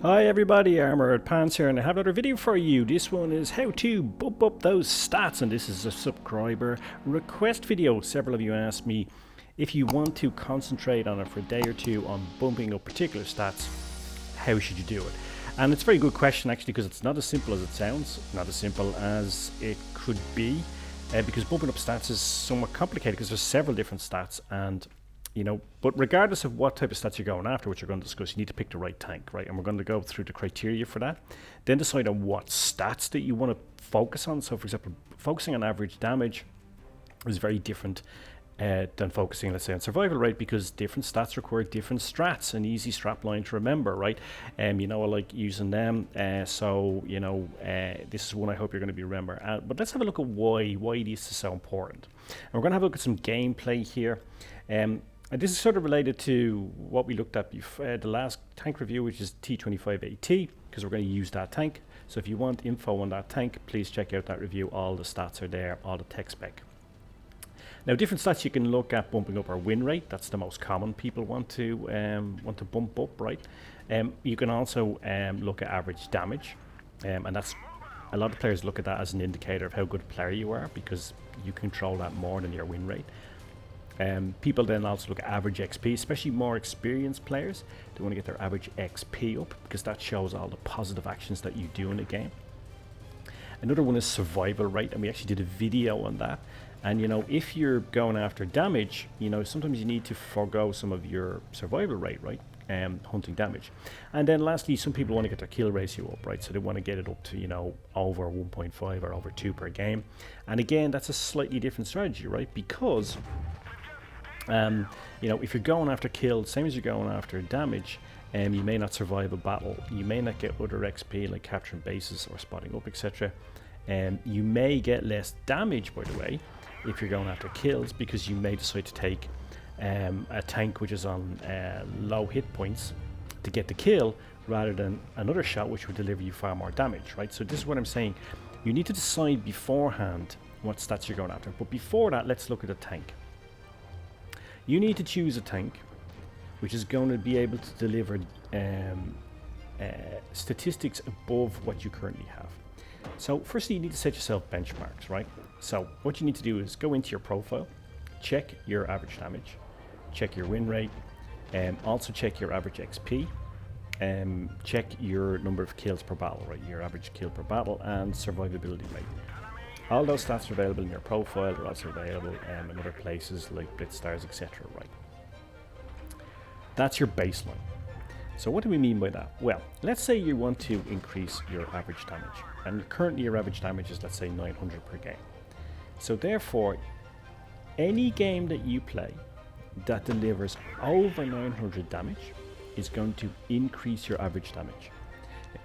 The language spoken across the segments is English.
Hi everybody, Armored Pants here, and I have another video for you. This one is how to bump up those stats, and this is a subscriber request video. Several of you asked me if you want to concentrate on it for a day or two on bumping up particular stats, how should you do it? And it's a very good question actually, because it's not as simple as it sounds, not as simple as it could be, because bumping up stats is somewhat complicated because there's several different stats, and but regardless of what type of stats you're going after, which we're going to discuss, you need to pick the right tank, right? And we're going to go through the criteria for that. Then decide on what stats that you want to focus on. So, for example, focusing on average damage is very different than focusing, let's say, on survival rate, because different stats require different strats. An easy strap line to remember, right? I like using them. This is one I hope you're going to be remember. But let's have a look at why this is so important. And we're going to have a look at some gameplay here. And this is sort of related to what we looked at before, the last tank review, which is T25AT, because we're going to use that tank. So if you want info on that tank, please check out that review. All the stats are there, all the tech spec. Now, different stats you can look at bumping up are win rate. That's the most common people want to bump up, right? You can also look at average damage, and that's a lot of players look at that as an indicator of how good a player you are, because you control that more than your win rate. People then also look at average XP, especially more experienced players. They want to get their average XP up because that shows all the positive actions that you do in a game. Another one is survival rate, and we actually did a video on that. And if you're going after damage, sometimes you need to forego some of your survival rate, right? Hunting damage. And then lastly, some people want to get their kill ratio up, right? So they want to get it up to over 1.5 or over 2 per game. And again, that's a slightly different strategy, right? Because if you're going after kills, same as you're going after damage, you may not survive a battle. You may not get other XP like capturing bases or spotting up, etc. You may get less damage, by the way, if you're going after kills, because you may decide to take a tank which is on low hit points to get the kill, rather than another shot which would deliver you far more damage, right? So this is what I'm saying. You need to decide beforehand what stats you're going after. But before that, let's look at the tank. You need to choose a tank which is going to be able to deliver statistics above what you currently have. So firstly, you need to set yourself benchmarks, right? So what you need to do is go into your profile, check your average damage, check your win rate, also check your average XP, check your number of kills per battle, right? Your average kill per battle, and survivability rate. All those stats are available in your profile. They're also available in other places like Blitz stars, etc. Right? That's your baseline. So what do we mean by that? Well, let's say you want to increase your average damage, and currently your average damage is, let's say, 900 per game. So therefore, any game that you play that delivers over 900 damage is going to increase your average damage.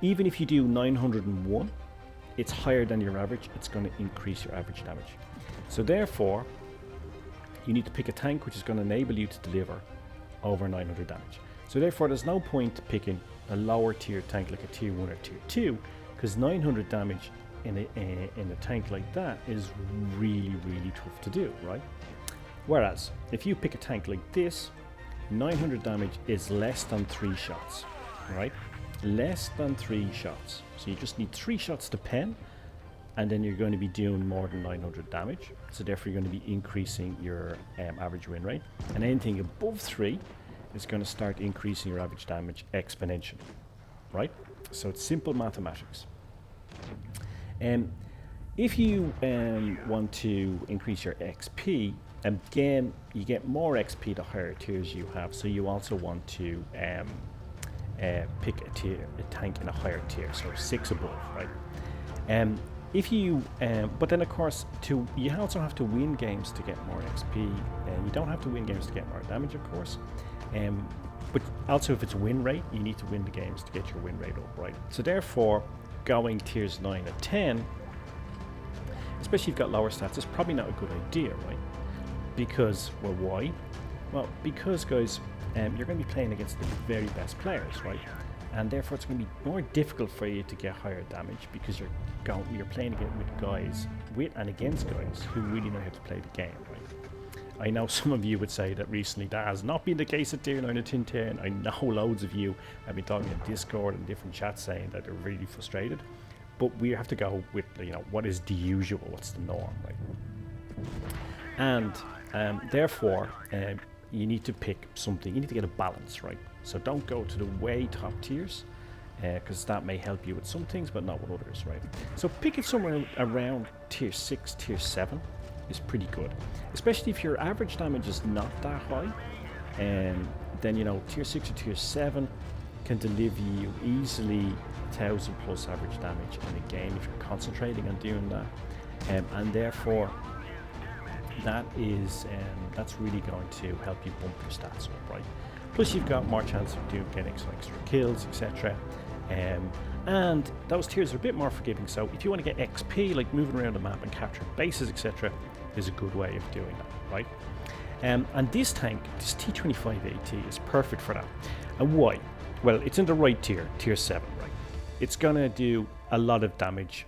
Even if you do 901, it's higher than your average, it's going to increase your average damage. So therefore, you need to pick a tank which is going to enable you to deliver over 900 damage. So therefore, there's no point picking a lower tier tank like a tier 1 or tier 2, because 900 damage in a tank like that is really, really tough to do, right? Whereas, if you pick a tank like this, 900 damage is less than 3 shots, right? Less than 3 shots. So you just need 3 shots to pen, and then you're going to be doing more than 900 damage. So therefore you're going to be increasing your average win rate. And anything above 3 is going to start increasing your average damage exponentially, right? So it's simple mathematics. If you want to increase your XP, again, you get more XP the higher tiers you have. So you also want to pick a tank in a higher tier, so 6 above, right? But then of course, you also have to win games to get more XP, and you don't have to win games to get more damage, of course. But also, if it's win rate, you need to win the games to get your win rate up, right? So therefore, going tiers 9 and 10, especially if you've got lower stats, is probably not a good idea, right? Because, well, why? Well, because, guys, you're going to be playing against the very best players, right? And therefore it's going to be more difficult for you to get higher damage, because you're playing again with guys, with and against guys who really know how to play the game, right? I know some of you would say that recently that has not been the case at tier 9 and tier 10. I know loads of you have been talking in Discord and different chats saying that they're really frustrated. But we have to go with, you know, what is the usual, what's the norm, right? And therefore, you need to pick something. You need to get a balance, right? So don't go to the way top tiers, because that may help you with some things, but not with others, right? So pick it somewhere around tier 6, tier 7 is pretty good. Especially if your average damage is not that high, then, you know, tier 6 or tier 7 can deliver you easily 1,000 plus average damage in a game if you're concentrating on doing that. And therefore, that is that's really going to help you bump your stats up, right? Plus you've got more chance of getting some extra kills, etc. And those tiers are a bit more forgiving, so if you want to get XP, like moving around the map and capturing bases, etc., is a good way of doing that, right? And this tank, this T25AT, is perfect for that. And why? Well, it's in the right tier, tier 7, right? It's going to do a lot of damage,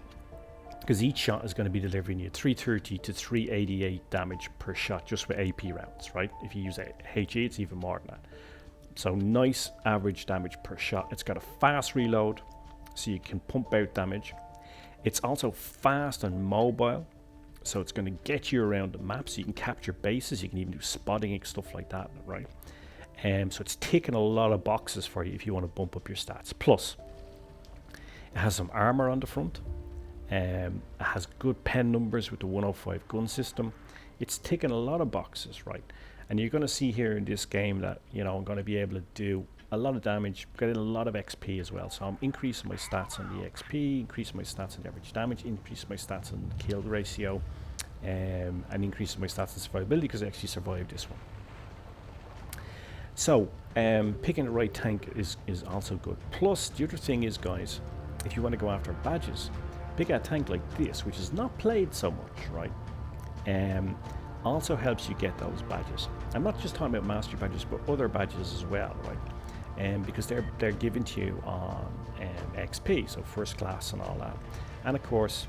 because each shot is going to be delivering you 330 to 388 damage per shot just with AP rounds, right? If you use a HE, it's even more than that. So nice average damage per shot. It's got a fast reload, so you can pump out damage. It's also fast and mobile, so it's going to get you around the map, so you can capture bases. You can even do spotting and stuff like that, right? So it's ticking a lot of boxes for you if you want to bump up your stats. Plus, it has some armor on the front. It has good pen numbers with the 105 gun system. It's ticking a lot of boxes, right? And you're going to see here in this game that, you know, I'm going to be able to do a lot of damage, getting a lot of XP as well. So I'm increasing my stats on the XP, increasing my stats on the average damage, increasing my stats on the kill ratio, and increasing my stats on survivability because I actually survived this one. So picking the right tank is also good. Plus, the other thing is, guys, if you want to go after badges, pick a tank like this, which is not played so much, right? Also helps you get those badges. I'm not just talking about mastery badges, but other badges as well, right? Because they're given to you on XP, so first class and all that. And of course,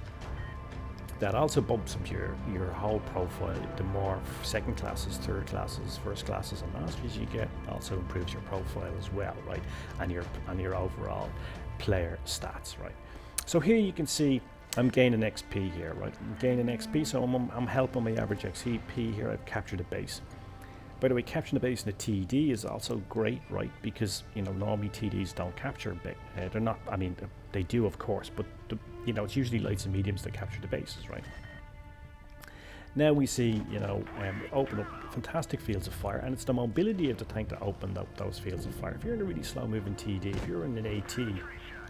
that also bumps up your whole profile. The more second classes, third classes, first classes, and masteries you get, also improves your profile as well, right? And your overall player stats, right? So here you can see I'm gaining XP here, right? I'm gaining XP, so I'm helping my average XP here. I've captured a base. By the way, capturing the base in a TD is also great, right? Because, you know, normally TDs don't capture they're not, I mean, they do, of course, but, you know, it's usually lights and mediums that capture the bases, right? Now we see, you know, open up fantastic fields of fire, and it's the mobility of the tank that opened up those fields of fire. If you're in a really slow-moving TD, if you're in an AT,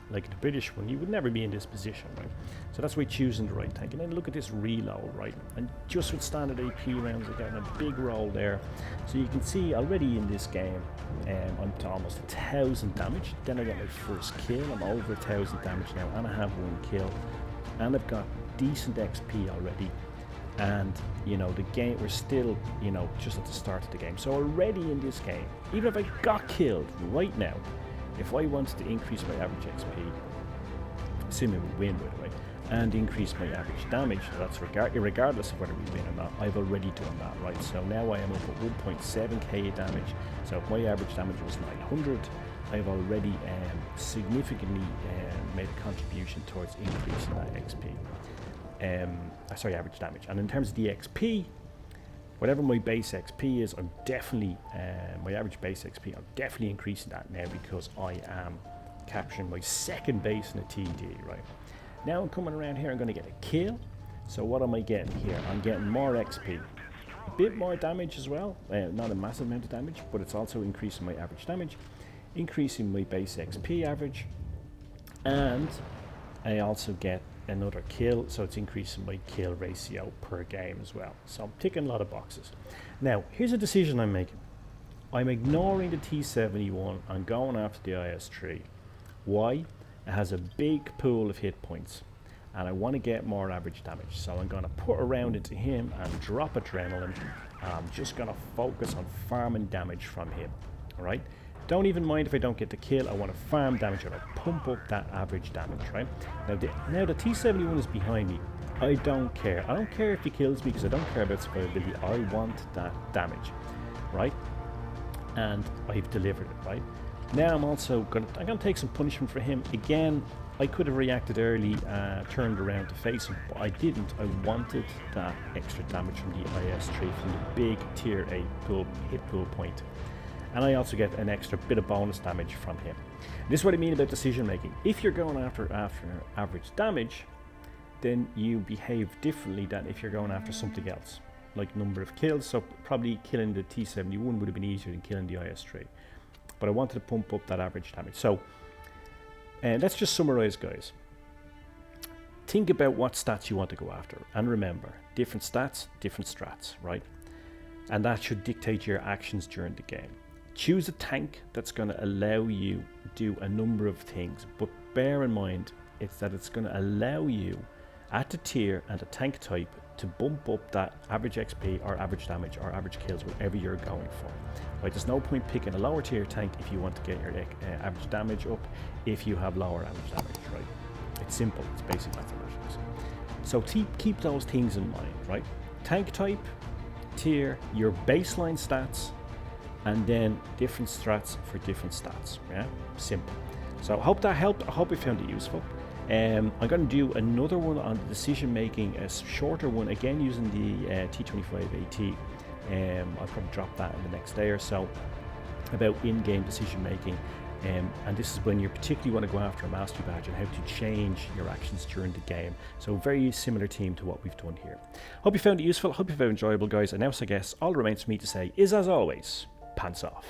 like the British one, you would never be in this position, right? So that's why choosing the right tank. And then look at this reload, right? And just with standard AP rounds, they're getting a big roll there. So you can see already in this game, I'm to almost 1,000 damage. Then I got my first kill. I'm over 1,000 damage now, and I have one kill. And I've got decent XP already. And, you know, the game, we're still, you know, just at the start of the game. So already in this game, even if I got killed right now, if I wanted to increase my average XP, assuming we win, by the way, and increase my average damage, that's regardless of whether we win or not, I've already done that, right? So now I am up at 1.7k damage. So if my average damage was 900, I've already significantly made a contribution towards increasing that XP. Sorry, average damage. And in terms of the XP, whatever my base XP is, I'm definitely, my average base XP, I'm definitely increasing that now because I am capturing my second base in a TD, right? Now I'm coming around here, I'm going to get a kill. So what am I getting here? I'm getting more XP. A bit more damage as well, not a massive amount of damage, but it's also increasing my average damage, increasing my base XP average, and I also get another kill, so it's increasing my kill ratio per game as well. So I'm ticking a lot of boxes. Now, here's a decision I'm making. I'm ignoring the T71, I'm going after the IS-3. Why? It has a big pool of hit points, and I want to get more average damage. So I'm going to put a round into him and drop adrenaline. I'm just going to focus on farming damage from him, alright? Don't even mind if I don't get the kill. I want to farm damage. I want to pump up that average damage, right? Now the T71 is behind me. I don't care. I don't care if he kills me because I don't care about survivability. I want that damage, right? And I've delivered it, right? Now I'm also gonna take some punishment for him. Again, I could have reacted early, turned around to face him, but I didn't. I wanted that extra damage from the IS tree, from the big tier 8 hit pool point. And I also get an extra bit of bonus damage from him. This is what I mean about decision making. If you're going after average damage, then you behave differently than if you're going after something else, like number of kills. So probably killing the T71 would have been easier than killing the IS tree. But I wanted to pump up that average damage. So let's just summarize, guys. Think about what stats you want to go after. And remember, different stats, different strats, right? And that should dictate your actions during the game. Choose a tank that's going to allow you to do a number of things. But bear in mind, it's going to allow you at the tier and the tank type to bump up that average XP or average damage or average kills, whatever you're going for. Right? There's no point picking a lower tier tank if you want to get your average damage up if you have lower average damage, right? It's simple, it's basic mathematics. So keep those things in mind, right? Tank type, tier, your baseline stats, and then different strats for different stats, yeah? Simple. So I hope that helped. I hope you found it useful. I'm going to do another one on the decision making, a shorter one, again using the T25AT. I'll probably drop that in the next day or so, about in-game decision making. And this is when you particularly want to go after a mastery badge and how to change your actions during the game. So very similar theme to what we've done here. Hope you found it useful, hope you found it enjoyable, guys. And now, I guess all that remains for me to say is, as always, pants off.